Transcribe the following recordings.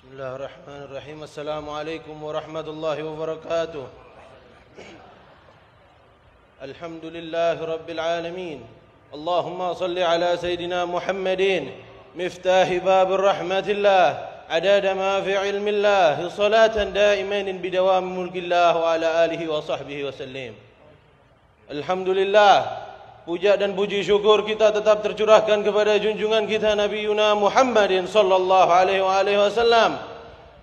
Bismillahirrahmanirrahim. Assalamualaikum warahmatullahi wabarakatuh. Alhamdulillahi rabbil alamin. Allahumma salli ala Sayyidina Muhammadin miftahi babir rahmatillah adada ma fi ilmillah salatan daiman bidawam mulkillah wa ala alihi wa sahbihi wa sallim. Alhamdulillah, puja dan puji syukur kita tetap tercurahkan kepada junjungan kita Nabi Yuna Muhammadin sallallahu alaihi wasallam,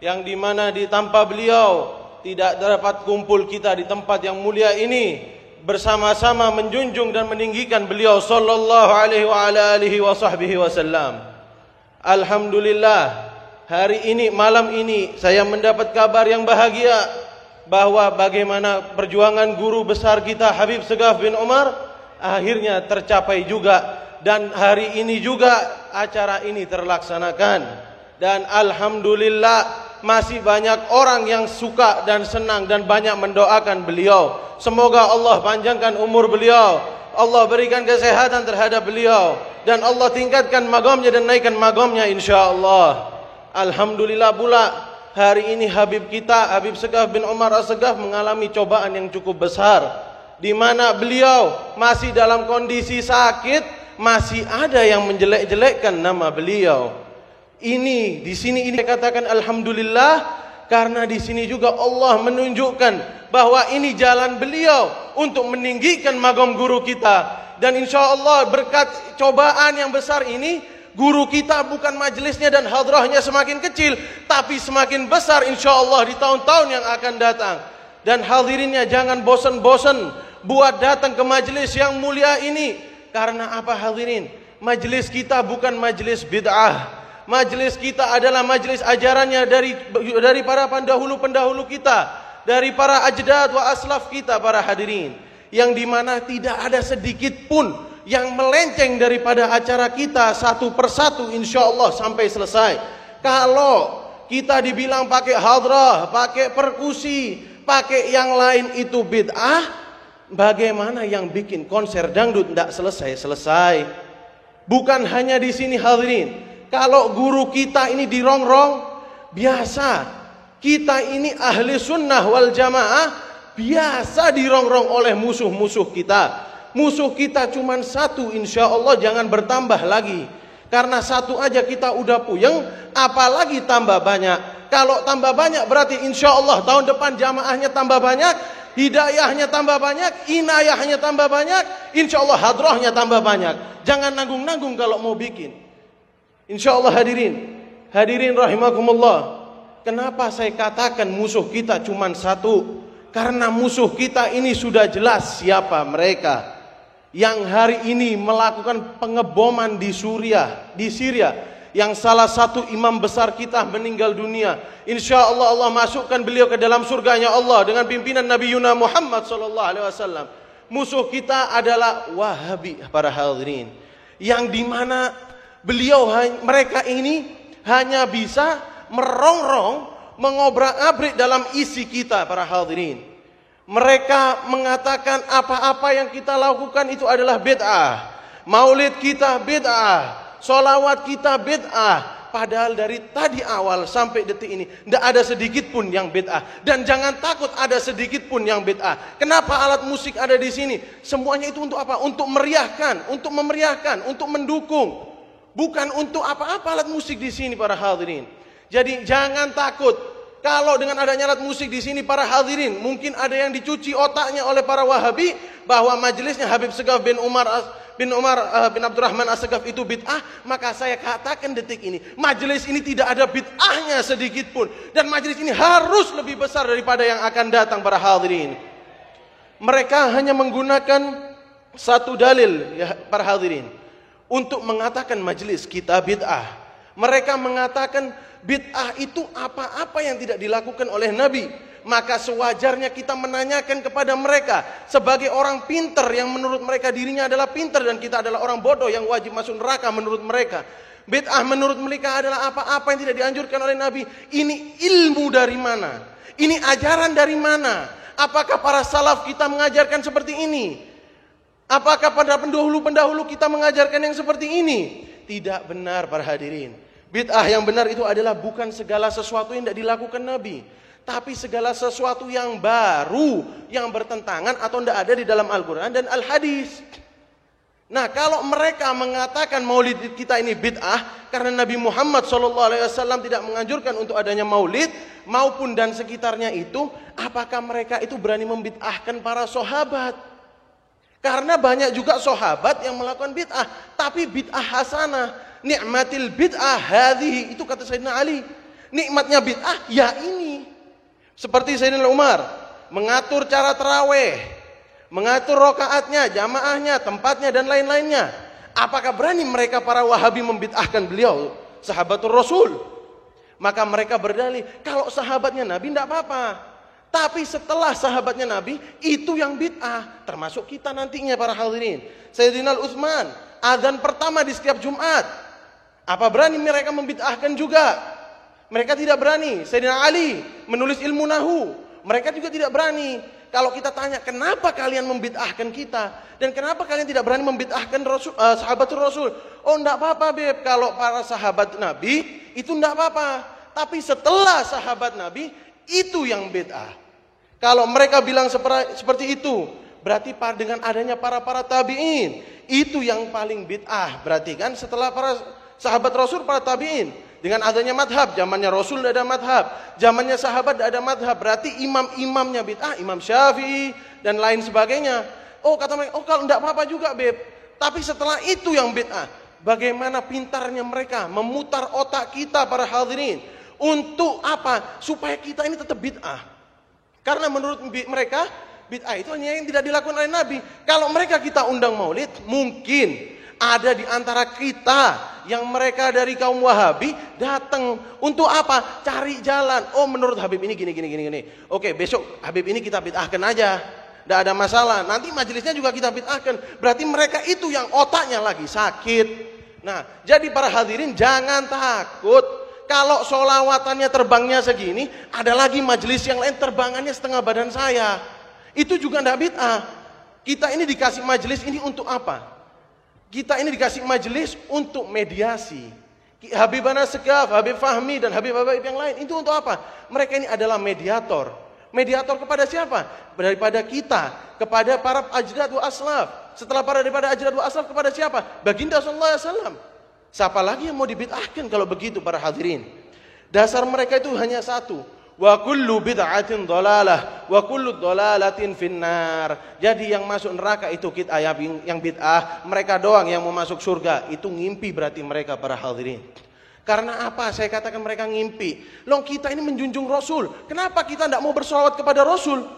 yang dimana di tanpa beliau tidak dapat kumpul kita di tempat yang mulia ini bersama-sama menjunjung dan meninggikan beliau sallallahu alaihi wasallam. Alhamdulillah, hari ini, malam ini saya mendapat kabar yang bahagia bahwa bagaimana perjuangan guru besar kita Habib Segaf bin Umar akhirnya tercapai juga, dan hari ini juga acara ini terlaksanakan. Dan alhamdulillah masih banyak orang yang suka dan senang dan banyak mendoakan beliau. Semoga Allah panjangkan umur beliau, Allah berikan kesehatan terhadap beliau, dan Allah tingkatkan magamnya dan naikkan magamnya insyaallah. Alhamdulillah pula hari ini Habib kita, Habib Segaf bin Umar As-Segaf mengalami cobaan yang cukup besar, di mana beliau masih dalam kondisi sakit, masih ada yang menjelek-jelekkan nama beliau. Ini di sini ini katakan alhamdulillah, karena di sini juga Allah menunjukkan bahwa ini jalan beliau untuk meninggikan magam guru kita. Dan insyaallah berkat cobaan yang besar ini, guru kita bukan majelisnya dan hadrahnya semakin kecil, tapi semakin besar insyaallah di tahun-tahun yang akan datang. Dan hadirinnya jangan bosan-bosan buat datang ke majelis yang mulia ini. Karena apa hadirin? Majelis kita bukan majelis bid'ah. Majelis kita adalah majelis ajarannya dari para pendahulu-pendahulu kita, dari para ajdad wa aslaf kita para hadirin, yang dimana tidak ada sedikit pun yang melenceng daripada acara kita satu persatu insyaallah sampai selesai. Kalau kita dibilang pakai hadrah, pakai perkusi, pakai yang lain itu bid'ah, bagaimana yang bikin konser dangdut tidak selesai-selesai? Bukan hanya di sini hadirin. Kalau guru kita ini dirongrong, biasa. Kita ini ahli sunnah wal jamaah, biasa dirongrong oleh musuh-musuh kita. Musuh kita cuma satu, insya Allah jangan bertambah lagi. Karena satu aja kita udah puyeng, apalagi tambah banyak. Kalau tambah banyak berarti insya Allah tahun depan jamaahnya tambah banyak, hidayahnya tambah banyak, inayahnya tambah banyak, insya Allah hadrahnya tambah banyak. Jangan nanggung-nanggung kalau mau bikin. Insya Allah hadirin rahimakumullah. Kenapa saya katakan musuh kita cuma satu? Karena musuh kita ini sudah jelas siapa mereka. Yang hari ini melakukan pengeboman di Syria, yang salah satu imam besar kita meninggal dunia. Insya Allah Allah masukkan beliau ke dalam surganya Allah dengan pimpinan Nabi Yuna Muhammad SAW. Musuh kita adalah Wahabi para hadirin, yang dimana mereka ini hanya bisa merongrong, mengobrak-abrik dalam isi kita para hadirin. Mereka mengatakan apa-apa yang kita lakukan itu adalah bid'ah. Maulid kita bid'ah, sholawat kita bid'ah. Padahal dari tadi awal sampai detik ini tidak ada sedikit pun yang bid'ah. Dan jangan takut ada sedikit pun yang bid'ah. Kenapa alat musik ada di sini? Semuanya itu untuk apa? Untuk meriahkan, untuk memeriahkan, untuk mendukung. Bukan untuk apa-apa alat musik di sini para hadirin. Jadi jangan takut. Kalau dengan adanya alat musik di sini para hadirin, mungkin ada yang dicuci otaknya oleh para Wahabi bahwa majelisnya Habib Segaf bin Abdurrahman As-Segaf itu bid'ah. Maka saya katakan detik ini, majelis ini tidak ada bid'ahnya sedikit pun, dan majelis ini harus lebih besar daripada yang akan datang para hadirin. Mereka hanya menggunakan satu dalil ya para hadirin untuk mengatakan majelis kita bid'ah. Mereka mengatakan bid'ah itu apa-apa yang tidak dilakukan oleh Nabi. Maka sewajarnya kita menanyakan kepada mereka sebagai orang pintar yang menurut mereka dirinya adalah pintar, dan kita adalah orang bodoh yang wajib masuk neraka menurut mereka. Bid'ah menurut mereka adalah apa-apa yang tidak dianjurkan oleh Nabi. Ini ilmu dari mana? Ini ajaran dari mana? Apakah para salaf kita mengajarkan seperti ini? Apakah pada pendahulu-pendahulu kita mengajarkan yang seperti ini? Tidak benar para hadirin. Bid'ah yang benar itu adalah bukan segala sesuatu yang tidak dilakukan Nabi, tapi segala sesuatu yang baru, yang bertentangan atau tidak ada di dalam Al-Quran dan Al-Hadis. Nah, kalau mereka mengatakan maulid kita ini bid'ah karena Nabi Muhammad SAW tidak menganjurkan untuk adanya maulid maupun dan sekitarnya itu, apakah mereka itu berani membid'ahkan para sahabat? Karena banyak juga sahabat yang melakukan bid'ah, tapi bid'ah hasanah. Ni'matil bid'ah hadhihi, itu kata Sayyidina Ali. Nikmatnya bid'ah ya ini. Seperti Sayyidina Umar mengatur cara tarawih, mengatur rakaatnya, jamaahnya, tempatnya dan lain-lainnya. Apakah berani mereka para Wahabi membid'ahkan beliau, sahabatul Rasul? Maka mereka berdalih, kalau sahabatnya Nabi tidak apa-apa. Tapi setelah sahabatnya Nabi, itu yang bid'ah. Termasuk kita nantinya para hadirin. Sayyidina Utsman, azan pertama di setiap Jumat. Apa berani mereka membid'ahkan juga? Mereka tidak berani. Sayyidina Ali menulis ilmu nahu. Mereka juga tidak berani. Kalau kita tanya, kenapa kalian membid'ahkan kita? Dan kenapa kalian tidak berani membid'ahkan sahabatul Rasul? Oh, enggak apa-apa, Beb. Kalau para sahabat Nabi, itu enggak apa-apa. Tapi setelah sahabat Nabi, itu yang bid'ah. Kalau mereka bilang seperti itu, berarti dengan adanya para tabi'in, itu yang paling bid'ah. Berarti kan setelah para sahabat Rasul, para tabi'in, dengan adanya madhab, zamannya Rasul tidak ada madhab, zamannya sahabat tidak ada madhab, berarti imam-imamnya bid'ah, Imam Syafi'i dan lain sebagainya. Oh, kata mereka, oh kalau tidak apa-apa juga, Beb. Tapi setelah itu yang bid'ah. Bagaimana pintarnya mereka memutar otak kita para hadirin. Untuk apa? Supaya kita ini tetap bid'ah. Karena menurut mereka, bid'ah itu hanya yang tidak dilakukan oleh Nabi. Kalau mereka kita undang maulid, mungkin ada di antara kita yang mereka dari kaum Wahabi datang untuk apa? Cari jalan. Oh, menurut Habib ini gini. Oke, besok Habib ini kita bid'ahkan aja. Tidak ada masalah. Nanti majelisnya juga kita bid'ahkan. Berarti mereka itu yang otaknya lagi sakit. Nah, jadi para hadirin jangan takut. Kalau solawatannya terbangnya segini, ada lagi majelis yang lain terbangannya setengah badan saya. Itu juga tidak bid'ah. Kita ini dikasih majelis ini untuk apa? Kita ini dikasih majelis untuk mediasi. Habibana Segaf, Habib Fahmi dan Habib-Habib yang lain itu untuk apa? Mereka ini adalah mediator. Mediator kepada siapa? Daripada kita, kepada para ajdad wa aslaf. Setelah daripada ajdad wa aslaf kepada siapa? Baginda sallallahu alaihi wasallam. Siapa lagi yang mau dibid'ahkan kalau begitu para hadirin? Dasar mereka itu hanya satu. Wa kullu bid'atin dhalalah wa kullu dhalalatin finnar. Jadi yang masuk neraka itu kita yang bid'ah, mereka doang yang mau masuk surga. Itu ngimpi berarti mereka para hadirin. Karena apa? Saya katakan mereka ngimpi. Loh, kita ini menjunjung Rasul. Kenapa kita tidak mau bersolawat kepada Rasul?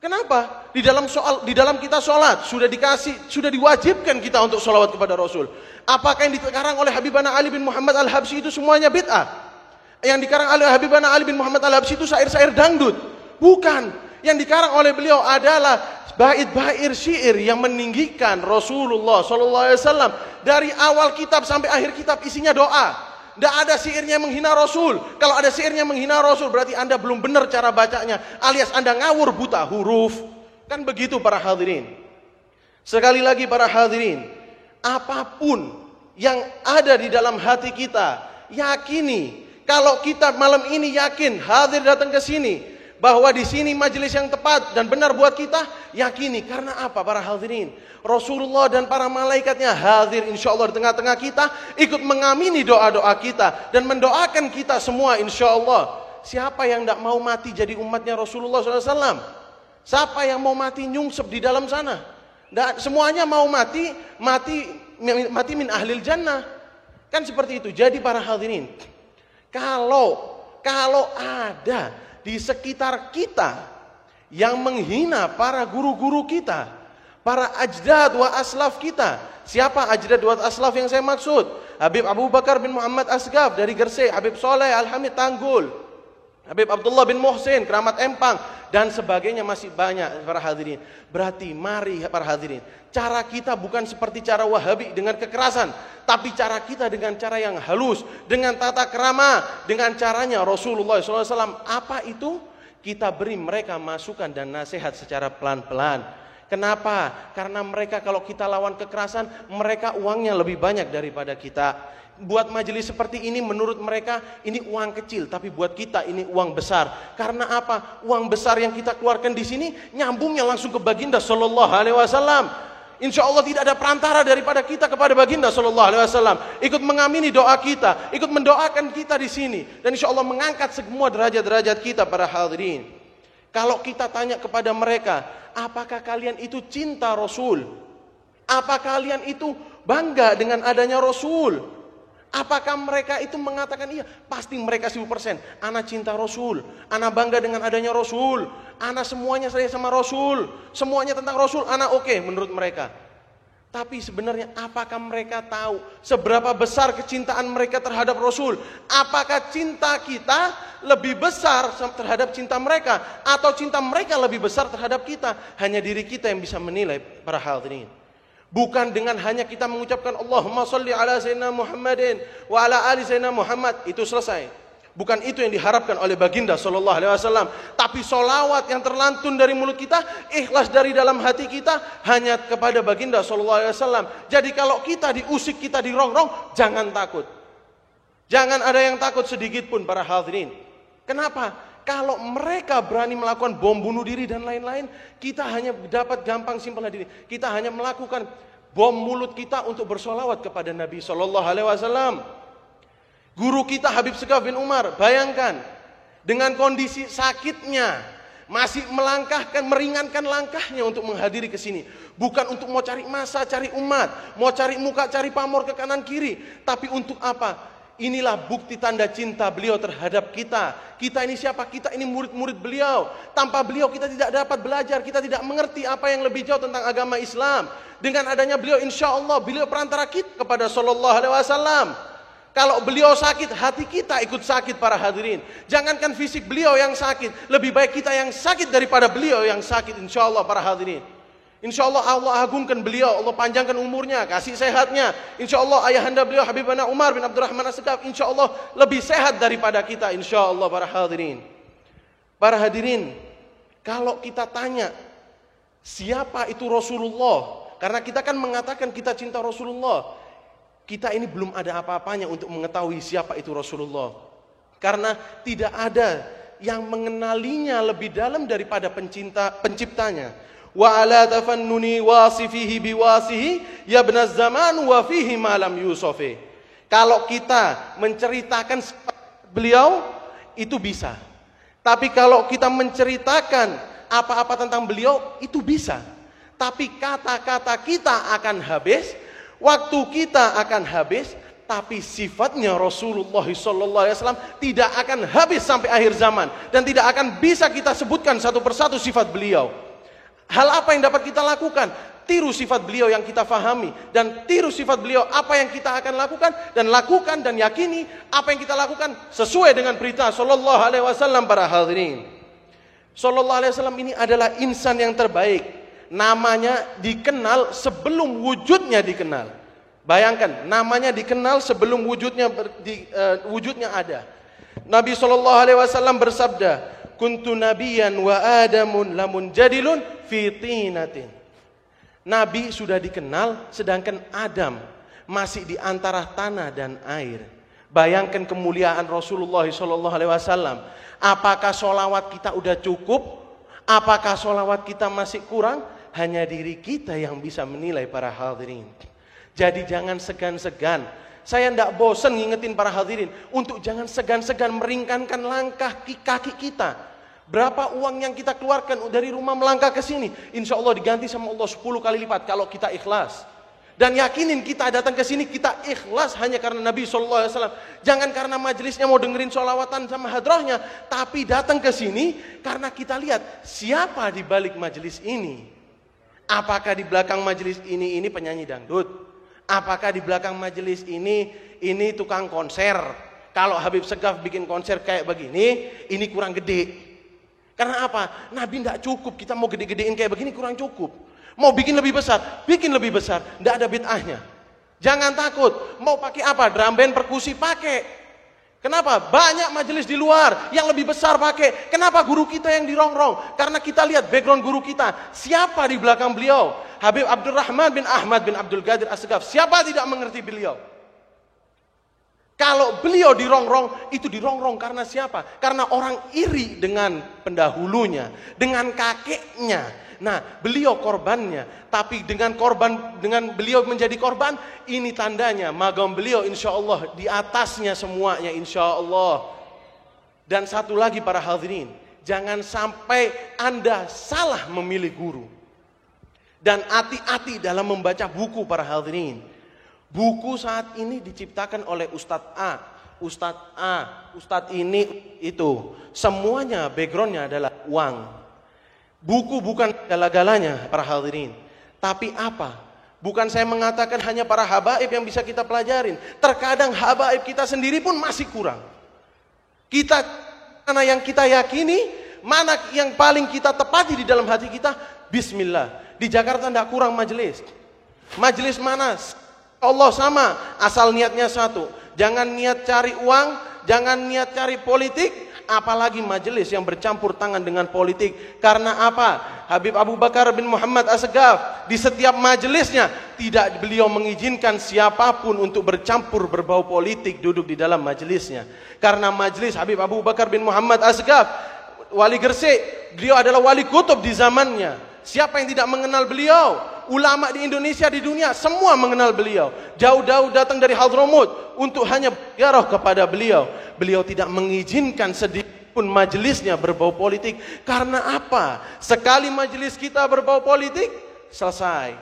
Kenapa? Di dalam kita sholat sudah diwajibkan kita untuk sholawat kepada Rasul. Apakah yang dikarang oleh Habibana Ali bin Muhammad Al-Habsyi itu semuanya bid'ah? Yang dikarang oleh Habibana Ali bin Muhammad Al-Habsyi itu syair-syair dangdut? Bukan. Yang dikarang oleh beliau adalah bait-bait syair yang meninggikan Rasulullah SAW. Dari awal kitab sampai akhir kitab isinya doa. Tidak ada syairnya yang menghina Rasul. Kalau ada syairnya menghina Rasul, berarti Anda belum benar cara bacanya, alias Anda ngawur buta huruf. Kan begitu para hadirin. Sekali lagi para hadirin, apapun yang ada di dalam hati kita, yakini. Kalau kita malam ini yakin hadir datang ke sini bahwa di sini majelis yang tepat dan benar buat kita, yakini. Karena apa para hadirin? Rasulullah dan para malaikatnya hadir insyaallah di tengah-tengah kita, ikut mengamini doa-doa kita dan mendoakan kita semua insyaallah. Siapa yang tidak mau mati jadi umatnya Rasulullah SAW? Siapa yang mau mati nyungsep di dalam sana? Semuanya mau mati min ahlil jannah. Kan seperti itu. Jadi para hadirin, kalau ada di sekitar kita yang menghina para guru-guru kita, para ajdad wa aslaf kita. Siapa ajdad wa aslaf yang saya maksud? Habib Abu Bakar bin Muhammad Asgaf dari Gresik, Habib Soleh Al-Hamid Tanggul, Habib Abdullah bin Muhsin Keramat Empang, dan sebagainya masih banyak para hadirin. Berarti mari para hadirin, cara kita bukan seperti cara Wahabi dengan kekerasan, tapi cara kita dengan cara yang halus, dengan tata krama, dengan caranya Rasulullah SAW. Apa itu? Kita beri mereka masukan dan nasihat secara pelan-pelan. Kenapa? Karena mereka kalau kita lawan kekerasan, mereka uangnya lebih banyak daripada kita. buat majelis seperti ini menurut mereka ini uang kecil, tapi buat kita ini uang besar. Karena apa? Uang besar yang kita keluarkan di sini nyambungnya langsung ke baginda sallallahu alaihi wasallam. Insya Allah tidak ada perantara daripada kita kepada baginda sallallahu alaihi wasallam. Ikut mengamini doa kita, ikut mendoakan kita di sini, dan insya Allah mengangkat semua derajat-derajat kita para hadirin. Kalau kita tanya kepada mereka, apakah kalian itu cinta Rasul? Apa kalian itu bangga dengan adanya Rasul? Apakah mereka itu mengatakan iya? Pasti mereka 1000%. Ana cinta Rasul, ana bangga dengan adanya Rasul, ana semuanya saya sama Rasul, semuanya tentang Rasul, ana oke menurut mereka. Tapi sebenarnya apakah mereka tahu seberapa besar kecintaan mereka terhadap Rasul? Apakah cinta kita lebih besar terhadap cinta mereka, atau cinta mereka lebih besar terhadap kita? Hanya diri kita yang bisa menilai para hadirin. Bukan dengan hanya kita mengucapkan Allahumma salli ala sayyidina Muhammadin wa ala ali sayyidina Muhammad, itu selesai. Bukan itu yang diharapkan oleh baginda sallallahu alaihi wasallam. Tapi solawat yang terlantun dari mulut kita, ikhlas dari dalam hati kita hanya kepada baginda sallallahu alaihi wasallam. Jadi kalau kita diusik, kita dirongrong, jangan takut. Jangan ada yang takut sedikit pun para hadirin. Kenapa? Kalau mereka berani melakukan bom bunuh diri dan lain-lain, kita hanya dapat gampang simpel hadirin. Kita hanya melakukan bom mulut kita untuk bersolawat kepada Nabi sallallahu alaihi wasallam. Guru kita Habib Segaf bin Umar, bayangkan dengan kondisi sakitnya masih meringankan langkahnya untuk menghadiri ke sini. Bukan untuk mau cari masa, cari umat, mau cari muka, cari pamor ke kanan kiri, tapi untuk apa? Inilah bukti tanda cinta beliau terhadap kita. Kita ini siapa? Kita ini murid-murid beliau. Tanpa beliau kita tidak dapat belajar, kita tidak mengerti apa yang lebih jauh tentang agama Islam. Dengan adanya beliau, insya Allah beliau perantara kita kepada sallallahu alaihi wasallam. Kalau beliau sakit, hati kita ikut sakit para hadirin. Jangankan fisik beliau yang sakit, lebih baik kita yang sakit daripada beliau yang sakit, insya Allah para hadirin. Insya Allah Allah agungkan beliau, Allah panjangkan umurnya, kasih sehatnya. Insya Allah ayahanda beliau Habibana Umar bin Abdurrahman As-Segaf, insya Allah lebih sehat daripada kita, insya Allah para hadirin. Para hadirin, kalau kita tanya siapa itu Rasulullah, karena kita kan mengatakan kita cinta Rasulullah, kita ini belum ada apa-apanya untuk mengetahui siapa itu Rasulullah. Karena tidak ada yang mengenalinya lebih dalam daripada penciptanya. Wa ala tafannuni wasifihi biwasihi yabna zaman wa fihi ma lam yusofi. Kalau kita menceritakan beliau itu bisa. Tapi kalau kita menceritakan apa-apa tentang beliau itu bisa. Tapi kata-kata kita akan habis, waktu kita akan habis, tapi sifatnya Rasulullah SAW tidak akan habis sampai akhir zaman. Dan tidak akan bisa kita sebutkan satu persatu sifat beliau. Hal apa yang dapat kita lakukan? Tiru sifat beliau yang kita fahami, dan tiru sifat beliau apa yang kita akan lakukan dan yakini apa yang kita lakukan sesuai dengan perintah sallallahu alaihi wasallam para hadirin. Sallallahu alaihi wasallam ini adalah insan yang terbaik. Namanya dikenal sebelum wujudnya dikenal. Bayangkan, namanya dikenal sebelum wujudnya ada. Nabi sallallahu alaihi wasallam bersabda, kuntu nabiyan wa adamun lamun jadilun fi tinatin. Nabi sudah dikenal sedangkan Adam masih di antara tanah dan air. Bayangkan kemuliaan Rasulullah SAW. Apakah solawat kita udah cukup? Apakah solawat kita masih kurang? Hanya diri kita yang bisa menilai para hadirin. Jadi jangan segan-segan. Saya tidak bosan ngingetin para hadirin untuk jangan segan-segan meringkankan langkah kaki kita. Berapa uang yang kita keluarkan dari rumah melangkah ke sini, insya Allah diganti sama Allah 10 kali lipat kalau kita ikhlas. Dan yakinin kita datang ke sini kita ikhlas hanya karena Nabi SAW. Jangan karena majelisnya mau dengerin sholawatan sama hadrahnya, tapi datang ke sini karena kita lihat siapa di balik majelis ini. Apakah di belakang majelis ini penyanyi dangdut? Apakah di belakang majelis ini tukang konser? Kalau Habib Segaf bikin konser kayak begini, ini kurang gede. Karena apa? Nabi tidak cukup, kita mau gede-gedein kayak begini kurang cukup. Mau bikin lebih besar, bikin lebih besar, tidak ada bid'ahnya. Jangan takut, mau pakai apa? Drum band, perkusi, pakai. Kenapa? Banyak majelis di luar yang lebih besar pakai. Kenapa guru kita yang dirongrong? Karena kita lihat background guru kita. Siapa di belakang beliau? Habib Abdurrahman bin Ahmad bin Abdul Qadir As-Segaf. Siapa tidak mengerti beliau? Kalau beliau dirongrong, itu dirongrong karena siapa? Karena orang iri dengan pendahulunya, dengan kakeknya. Nah, beliau korbannya. Tapi dengan beliau menjadi korban, ini tandanya magam beliau insya Allah di atasnya semuanya insya Allah. Dan satu lagi para hadirin, jangan sampai Anda salah memilih guru. Dan hati-hati dalam membaca buku para hadirin. Buku saat ini diciptakan oleh Ustadz A, Ustadz ini, itu. Semuanya backgroundnya adalah uang. Buku bukan segala-galanya para hadirin. Tapi apa? Bukan saya mengatakan hanya para habaib yang bisa kita pelajarin. Terkadang habaib kita sendiri pun masih kurang. Mana yang kita yakini, mana yang paling kita tepati di dalam hati kita, bismillah. Di Jakarta tidak kurang majelis. Majelis mana? Allah sama, asal niatnya satu. Jangan niat cari uang, jangan niat cari politik, apalagi majelis yang bercampur tangan dengan politik. Karena apa? Habib Abu Bakar bin Muhammad As-Segaf di setiap majelisnya tidak beliau mengizinkan siapapun untuk bercampur berbau politik duduk di dalam majelisnya. Karena majelis Habib Abu Bakar bin Muhammad As-Segaf, wali Gresik, beliau adalah wali kutub di zamannya. Siapa yang tidak mengenal beliau? Ulama di Indonesia, di dunia, semua mengenal beliau. Jauh-jauh datang dari Hadramut untuk hanya ziarah kepada beliau. Beliau tidak mengizinkan sedikit pun majelisnya berbau politik. Karena apa? Sekali majelis kita berbau politik, selesai.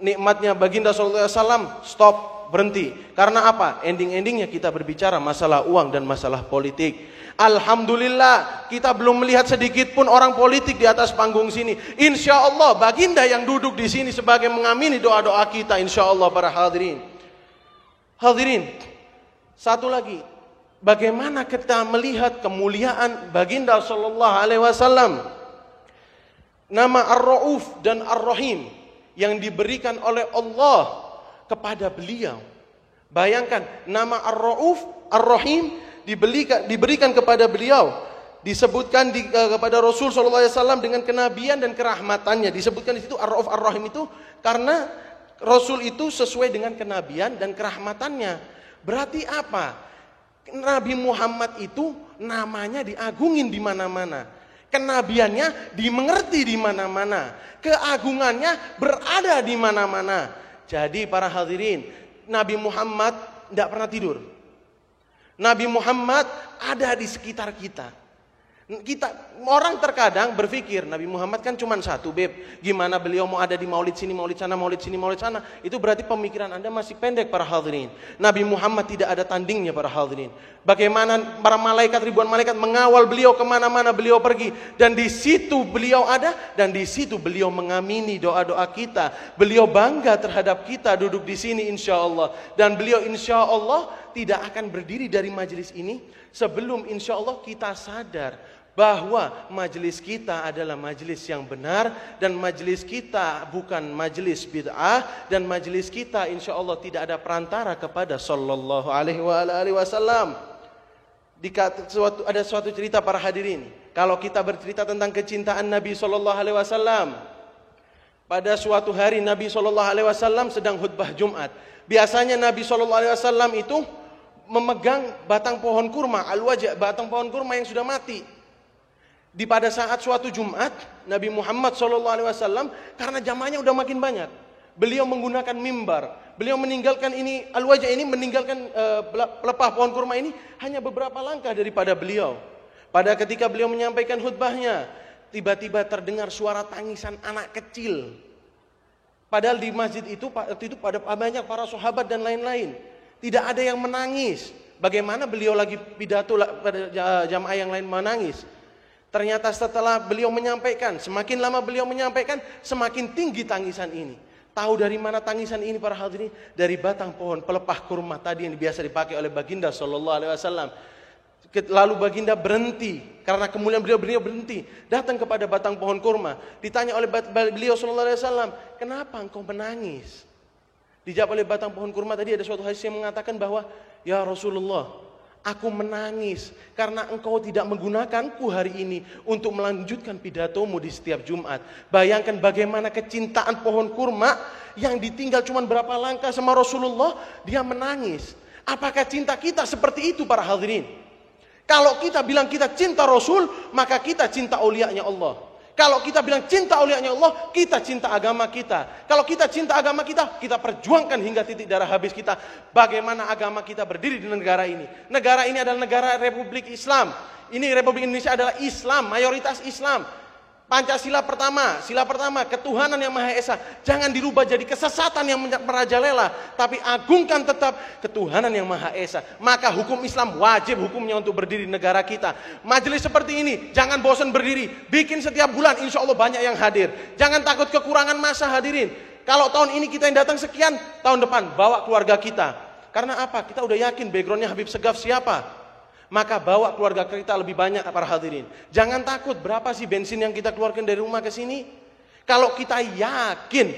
Nikmatnya baginda sallallahu alaihi wasallam stop, berhenti. Karena apa? Ending-endingnya kita berbicara masalah uang dan masalah politik. Alhamdulillah kita belum melihat sedikit pun orang politik di atas panggung sini. Insya Allah baginda yang duduk di sini sebagai mengamini doa-doa kita insya Allah para hadirin. Hadirin, satu lagi, bagaimana kita melihat kemuliaan baginda sallallahu alaihi wasallam? Nama Ar-Rauf dan Ar-Rahim yang diberikan oleh Allah kepada beliau. Bayangkan nama Ar-Rauf, Ar-Rahim diberikan kepada beliau, disebutkan kepada Rasul sallallahu alaihi wasallam dengan kenabian dan kerahmatannya. Disebutkan di situ Ar-Rauf Ar-Rahim itu karena Rasul itu sesuai dengan kenabian dan kerahmatannya. Berarti apa? Nabi Muhammad itu namanya diagungin di mana-mana. Kenabiannya dimengerti di mana-mana. Keagungannya berada di mana-mana. Jadi para hadirin, Nabi Muhammad tidak pernah tidur. Nabi Muhammad ada di sekitar kita. Orang terkadang berpikir Nabi Muhammad kan cuma satu, beb. Gimana beliau mau ada di maulid sini, maulid sana, maulid sini, maulid sana? Itu berarti pemikiran Anda masih pendek para hadirin. Nabi Muhammad tidak ada tandingnya para hadirin. Bagaimana para malaikat, ribuan malaikat mengawal beliau kemana-mana beliau pergi. Dan di situ beliau ada, dan di situ beliau mengamini doa-doa kita. Beliau bangga terhadap kita duduk di sini insya Allah. Dan beliau insya Allah tidak akan berdiri dari majelis ini sebelum insya Allah kita sadar bahwa majelis kita adalah majelis yang benar dan majelis kita bukan majelis bid'ah dan majelis kita insya Allah tidak ada perantara kepada sallallahu alaihi wasallam. Ada suatu cerita para hadirin, kalau kita bercerita tentang kecintaan Nabi sallallahu alaihi wasallam, pada suatu hari Nabi sallallahu alaihi wasallam sedang khutbah Jumat. Biasanya Nabi sallallahu alaihi wasallam itu memegang batang pohon kurma, al-wajah, batang pohon kurma yang sudah mati. Di pada saat suatu Jumat, Nabi Muhammad SAW, karena jamaahnya udah makin banyak, beliau menggunakan mimbar. Beliau meninggalkan ini, al-wajah ini, meninggalkan pelepah pohon kurma ini hanya beberapa langkah daripada beliau. Pada ketika beliau menyampaikan khutbahnya, tiba-tiba terdengar suara tangisan anak kecil. Padahal di masjid itu, waktu itu pada banyak para sahabat dan lain-lain. Tidak ada yang menangis. Bagaimana beliau lagi pidato pada jamaah yang lain menangis? Ternyata setelah beliau menyampaikan, semakin lama beliau menyampaikan, semakin tinggi tangisan ini. Tahu dari mana tangisan ini para hadirin? Dari batang pohon pelepah kurma tadi yang biasa dipakai oleh baginda sallallahu alaihi wasallam. Lalu baginda berhenti, karena kemuliaan beliau berhenti, datang kepada batang pohon kurma. Ditanya oleh beliau sallallahu alaihi wasallam, "Kenapa engkau menangis?" Dijawab oleh batang pohon kurma tadi, ada suatu hadis yang mengatakan bahwa, "Ya Rasulullah, aku menangis karena engkau tidak menggunakanku hari ini untuk melanjutkan pidatomu di setiap Jumat." Bayangkan bagaimana kecintaan pohon kurma yang ditinggal cuma berapa langkah sama Rasulullah, dia menangis. Apakah cinta kita seperti itu para hadirin? Kalau kita bilang kita cinta Rasul, maka kita cinta aulianya Allah. Kalau kita bilang cinta aulianya Allah, kita cinta agama kita. Kalau kita cinta agama kita, kita perjuangkan hingga titik darah habis kita. Bagaimana agama kita berdiri di negara ini. Negara ini adalah negara Republik Islam. Ini Republik Indonesia adalah Islam, mayoritas Islam. Pancasila pertama, sila pertama, ketuhanan yang Maha Esa. Jangan dirubah jadi kesesatan yang merajalela, tapi agungkan tetap ketuhanan yang Maha Esa. Maka hukum Islam wajib hukumnya untuk berdiri di negara kita. Majelis seperti ini, jangan bosan berdiri. Bikin setiap bulan, insya Allah banyak yang hadir. Jangan takut kekurangan masa hadirin. Kalau tahun ini kita yang datang sekian, tahun depan bawa keluarga kita. Karena apa? Kita udah yakin backgroundnya Habib Segaf siapa. Maka bawa keluarga kita lebih banyak para hadirin. Jangan takut berapa sih bensin yang kita keluarkan dari rumah ke sini. Kalau kita yakin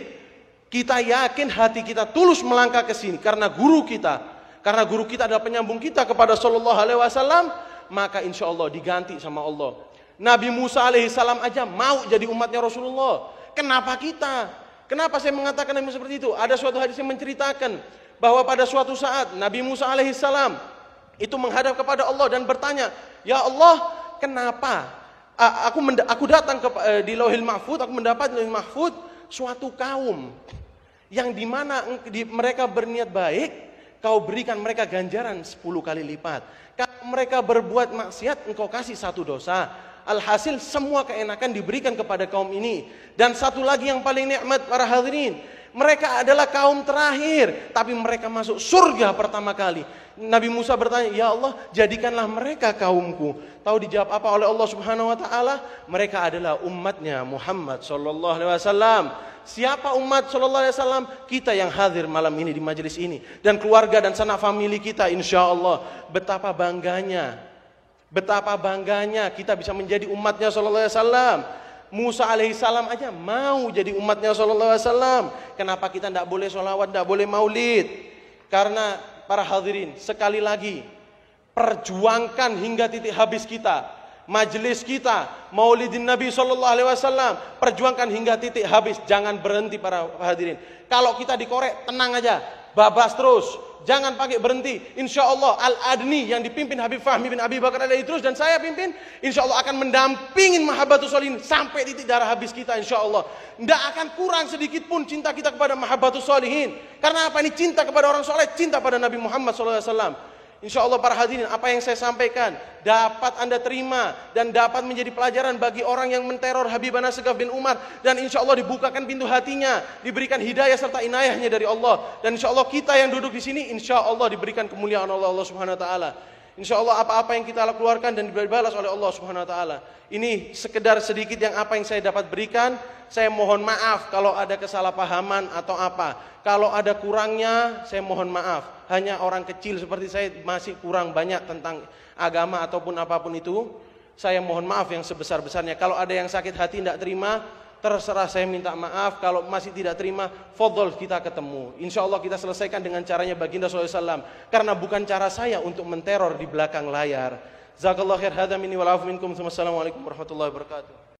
hati kita tulus melangkah ke sini karena guru kita adalah penyambung kita kepada Sallallahu Alaihi Wasallam, maka insya Allah diganti sama Allah. Nabi Musa alaihissalam aja mau jadi umatnya Rasulullah. Kenapa kita? Kenapa saya mengatakan seperti itu? Ada suatu hadis yang menceritakan bahwa pada suatu saat Nabi Musa alaihissalam itu menghadap kepada Allah dan bertanya, ya Allah, kenapa aku datang di Lauhil Mahfud, aku mendapat di Lauhil Mahfud suatu kaum yang dimana mereka berniat baik, kau berikan mereka ganjaran 10 kali lipat. Kalau mereka berbuat maksiat, engkau kasih 1 dosa. Alhasil semua keenakan diberikan kepada kaum ini. Dan satu lagi yang paling nikmat para hadirin, mereka adalah kaum terakhir, tapi mereka masuk surga pertama kali. Nabi Musa bertanya, ya Allah, jadikanlah mereka kaumku. Tahu dijawab apa oleh Allah Subhanahu Wa Taala? Mereka adalah umatnya Muhammad Sallallahu Alaihi Wasallam. Siapa umat Sallallahu Alaihi Wasallam? Kita yang hadir malam ini di majelis ini dan keluarga dan sanak famili kita, insya Allah. Betapa bangganya kita bisa menjadi umatnya Sallallahu Alaihi Wasallam. Musa alaihissalam aja mau jadi umatnya Sallallahu Alaihi Wasallam. Kenapa kita tidak boleh sholawat, tidak boleh maulid? Karena para hadirin, sekali lagi perjuangkan hingga titik habis kita. Majelis kita, maulidin Nabi Sallallahu Alaihi Wasallam, perjuangkan hingga titik habis. Jangan berhenti para hadirin. Kalau kita dikorek, tenang aja, babas terus. Jangan pakai berhenti. Insya Allah Al-Adni yang dipimpin Habib Fahmi bin Abi Bakar Al-Idrus dan saya pimpin, insya Allah akan mendampingin Mahabbatus Sholihin sampai titik darah habis kita, insya Allah. Tidak akan kurang sedikit pun cinta kita kepada Mahabbatus Sholihin. Karena apa? Ini cinta kepada orang soleh, cinta pada Nabi Muhammad SAW. Insya Allah para hadirin, apa yang saya sampaikan dapat Anda terima dan dapat menjadi pelajaran bagi orang yang menteror Habibana Segaf bin Umar, dan insya Allah dibukakan pintu hatinya, diberikan hidayah serta inayahnya dari Allah, dan insya Allah kita yang duduk di sini insya Allah diberikan kemuliaan Allah Subhanahu Wa Taala. Insya Allah apa-apa yang kita keluarkan dan dibalas oleh Allah Subhanahu Wa Taala. Ini sekedar sedikit yang apa yang saya dapat berikan. Saya mohon maaf kalau ada kesalahpahaman atau apa. Kalau ada kurangnya, saya mohon maaf. Hanya orang kecil seperti saya masih kurang banyak tentang agama ataupun apapun itu. Saya mohon maaf yang sebesar-besarnya. Kalau ada yang sakit hati tidak terima, terserah, saya minta maaf. Kalau masih tidak terima, fadhol kita ketemu. Insya Allah kita selesaikan dengan caranya baginda SAW. Karena bukan cara saya untuk menteror di belakang layar. Jazakallahu khair, hadza minni wal afu minkum. Wassalamualaikum warahmatullahi wabarakatuh.